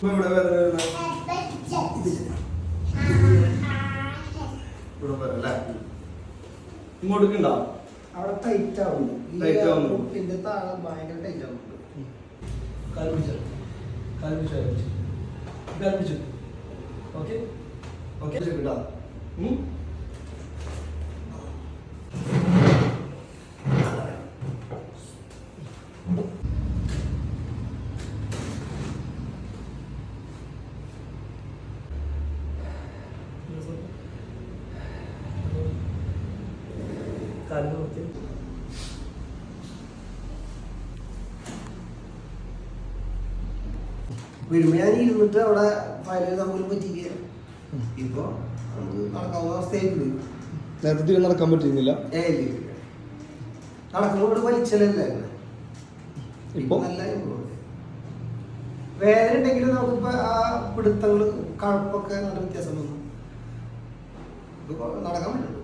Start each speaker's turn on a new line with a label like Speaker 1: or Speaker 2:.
Speaker 1: ഇവിടെ വേദന ഇങ്ങോട്ടേക്കുണ്ടോ?
Speaker 2: അവിടെ ടൈറ്റ് ആവുന്നു.
Speaker 1: ടൈറ്റ് ആവുന്നു.
Speaker 2: മുട്ടിന്റെ താഴെ ഭയങ്കര ടൈറ്റ് ആവുന്നുണ്ട്.
Speaker 1: ഓക്കെ ഓക്കെ കേട്ടോ.
Speaker 2: വീഴുമ്പോ ഞാൻ ഇരുന്നിട്ട് അവിടെ ഫയലിൽ തമ്മിൽ പറ്റിക്കുക. ഇപ്പൊ നടക്കാവുന്ന അവസ്ഥയുണ്ട്.
Speaker 1: നേരത്തെ നടക്കാൻ പറ്റുന്നില്ല.
Speaker 2: നടക്കുന്നോട് വലിച്ചലല്ലേ
Speaker 1: ഇപ്പൊ
Speaker 2: നല്ല വേദന ഉണ്ടെങ്കിലും നമുക്കിപ്പോ ആ പിടുത്തങ്ങള് കഴപ്പൊക്കെ നല്ല വ്യത്യാസം വന്നു. നടക്കാൻ പറ്റുള്ളൂ.